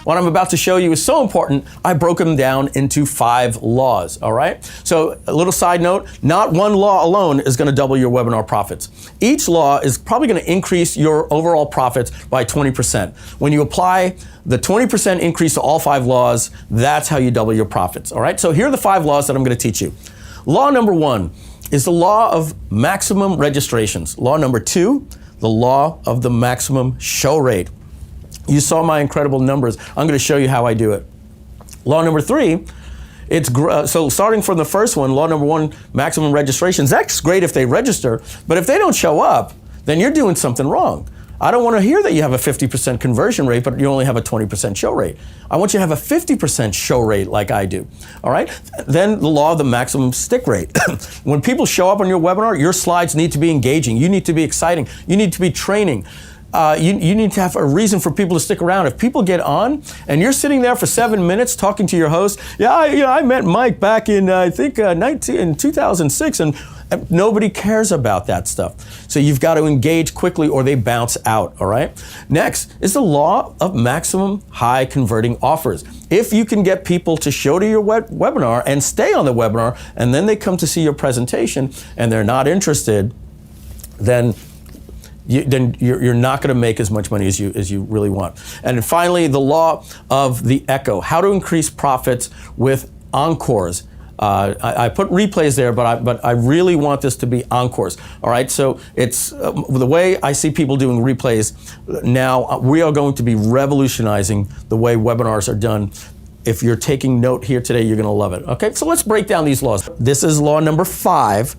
what I'm about to show you is so important, I broke them down into 5 laws, all right? So a little side note, not one law alone is gonna double your webinar profits. Each law is probably gonna increase your overall profits by 20%. When you apply the 20% increase to all 5 laws, that's how you double your profits, all right? So here are the 5 laws that I'm gonna teach you. Law number 1 is the law of maximum registrations. Law number 2, the law of the maximum show rate. You saw my incredible numbers. I'm going to show you how I do it. Law number 3, so starting from the first one, law number 1, maximum registrations. That's great if they register, but if they don't show up, then you're doing something wrong. I don't want to hear that you have a 50% conversion rate, but you only have a 20% show rate. I want you to have a 50% show rate like I do, all right? Then the law of the maximum stick rate. When people show up on your webinar, your slides need to be engaging. You need to be exciting. You need to be training. You need to have a reason for people to stick around. If people get on and you're sitting there for 7 minutes talking to your host, I met Mike back in, I think, in 2006, and nobody cares about that stuff. So you've got to engage quickly or they bounce out, all right? Next is the law of maximum high converting offers. If you can get people to show to your webinar and stay on the webinar, and then they come to see your presentation and they're not interested, then you're not going to make as much money as you really want. And then finally, the law of the echo, how to increase profits with encores. I put replays there, but I really want this to be encores. All right, so it's the way I see people doing replays now. We are going to be revolutionizing the way webinars are done. If you're taking note here today, you're going to love it. Okay, so let's break down these laws. This is law number 5,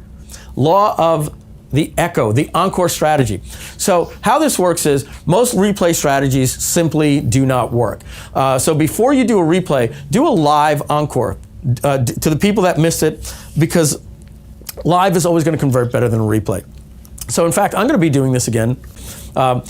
law of the echo, the encore strategy. So how this works is most replay strategies simply do not work. So before you do a replay, do a live encore to the people that missed it, because live is always going to convert better than a replay. So in fact, I'm going to be doing this again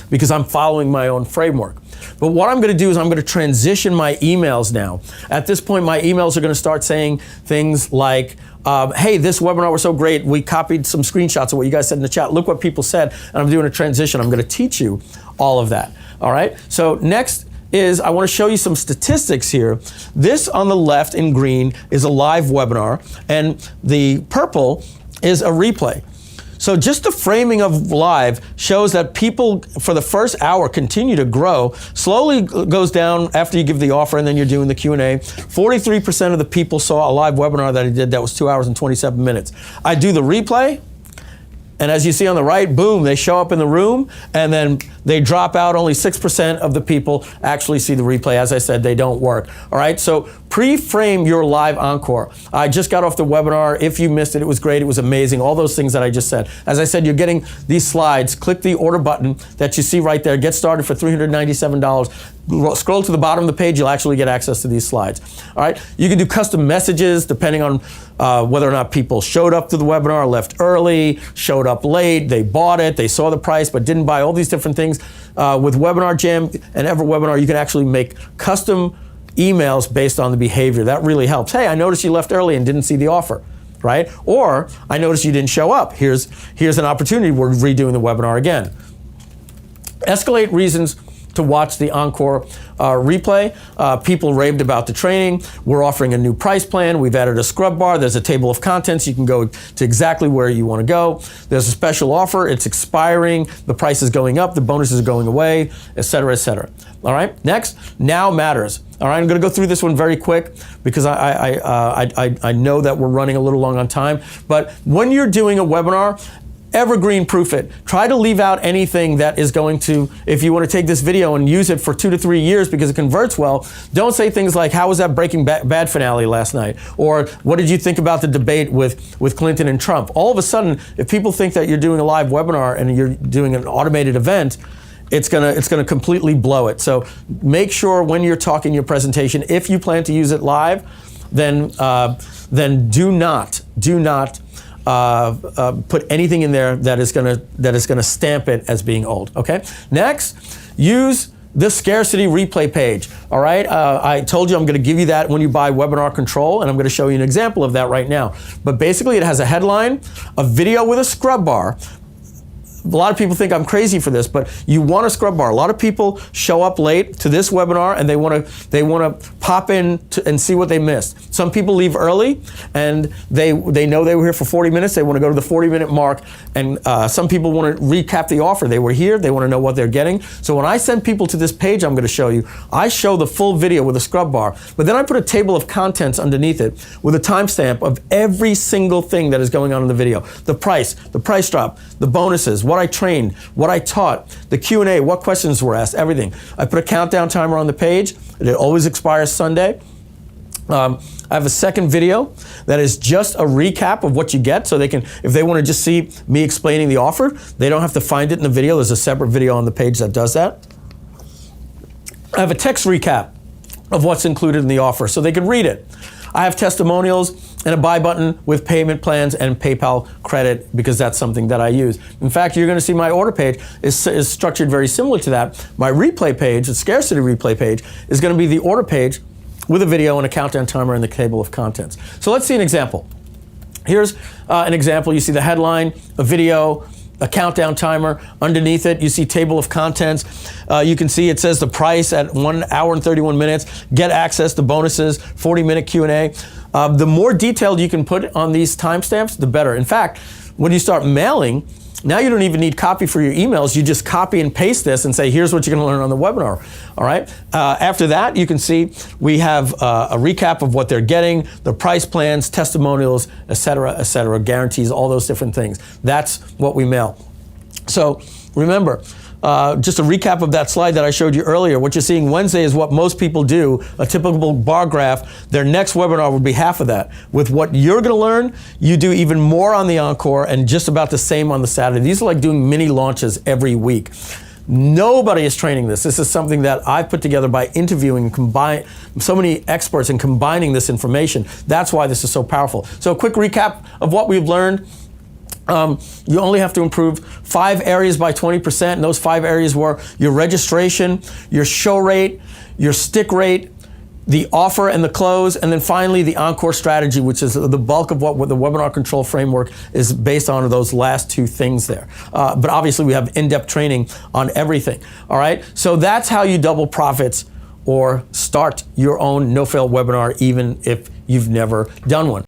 because I'm following my own framework. But what I'm going to do is I'm going to transition my emails now. At this point, my emails are going to start saying things like, hey, this webinar was so great. We copied some screenshots of what you guys said in the chat. Look what people said. And I'm doing a transition. I'm going to teach you all of that. All right. So next is I want to show you some statistics here. This on the left in green is a live webinar, and the purple is a replay. So just the framing of live shows that people for the first hour continue to grow, slowly goes down after you give the offer and then you're doing the Q&A. 43% of the people saw a live webinar that I did that was 2 hours and 27 minutes. I do the replay, and as you see on the right, boom, they show up in the room, and then they drop out. Only 6% of the people actually see the replay. As I said, they don't work. All right, so pre-frame your live encore. I just got off the webinar. If you missed it, it was great. It was amazing. All those things that I just said. As I said, you're getting these slides. Click the order button that you see right there. Get started for $397. Scroll to the bottom of the page, you'll actually get access to these slides. All right, you can do custom messages depending on whether or not people showed up to the webinar, left early, showed up late, they bought it, they saw the price but didn't buy, all these different things. With Webinar Jam and EverWebinar, you can actually make custom emails based on the behavior. That really helps. Hey, I noticed you left early and didn't see the offer, right? Or I noticed you didn't show up. Here's an opportunity. We're redoing the webinar again. Escalate reasons to watch the encore replay. People raved about the training. We're offering a new price plan. We've added a scrub bar. There's a table of contents. You can go to exactly where you want to go. There's a special offer. It's expiring. The price is going up. The bonuses are going away, et cetera, et cetera. All right, next, now matters. All right, I'm going to go through this one very quick because I know that we're running a little long on time. But when you're doing a webinar, evergreen proof it. Try to leave out anything that is going to, if you want to take this video and use it for 2 to 3 years because it converts well, don't say things like, how was that Breaking Bad finale last night? Or what did you think about the debate with Clinton and Trump? All of a sudden, if people think that you're doing a live webinar and you're doing an automated event, it's gonna completely blow it. So make sure when you're talking your presentation, if you plan to use it live, then do not put anything in there that is gonna stamp it as being old. Okay. Next, use the scarcity replay page. All right. I told you I'm going to give you that when you buy Webinar Control, and I'm going to show you an example of that right now. But basically, it has a headline, a video with a scrub bar, a lot of people think I'm crazy for this, but you want a scrub bar. A lot of people show up late to this webinar and they want to pop in and see what they missed. Some people leave early and they know they were here for 40 minutes. They want to go to the 40-minute mark. And some people want to recap the offer. They were here. They want to know what they're getting. So when I send people to this page I'm going to show you, I show the full video with a scrub bar, but then I put a table of contents underneath it with a timestamp of every single thing that is going on in the video. The price drop, the bonuses, what I trained, what I taught, the Q&A, what questions were asked, everything. I put a countdown timer on the page. It always expires Sunday. I have a second video that is just a recap of what you get, so they can, if they want to just see me explaining the offer, they don't have to find it in the video. There's a separate video on the page that does that. I have a text recap of what's included in the offer so they can read it. I have testimonials and a buy button with payment plans and PayPal credit, because that's something that I use. In fact, you're going to see my order page is structured very similar to that. My replay page, the scarcity replay page, is going to be the order page with a video and a countdown timer and the table of contents. So let's see an example. Here's an example. You see the headline, a video, a countdown timer. Underneath it, you see table of contents. You can see it says the price at 1 hour and 31 minutes. Get access to bonuses, 40-minute Q&A. The more detailed you can put on these timestamps, the better. In fact, when you start mailing, now you don't even need copy for your emails. You just copy and paste this and say, here's what you're going to learn on the webinar. All right. After that, you can see we have a recap of what they're getting, the price plans, testimonials, et cetera, guarantees, all those different things. That's what we mail. So remember, just a recap of that slide that I showed you earlier. What you're seeing Wednesday is what most people do, a typical bar graph. Their next webinar would be half of that. With what you're going to learn, you do even more on the Encore and just about the same on the Saturday. These are like doing mini launches every week. Nobody is training this. This is something that I've put together by interviewing and combine so many experts and combining this information. That's why this is so powerful. So a quick recap of what we've learned. You only have to improve 5 areas by 20%, and those 5 areas were your registration, your show rate, your stick rate, the offer and the close, and then finally the Encore strategy, which is the bulk of what the Webinar Control Framework is based on, those last 2 things there. But obviously we have in-depth training on everything. All right, so that's how you double profits or start your own no-fail webinar, even if you've never done one.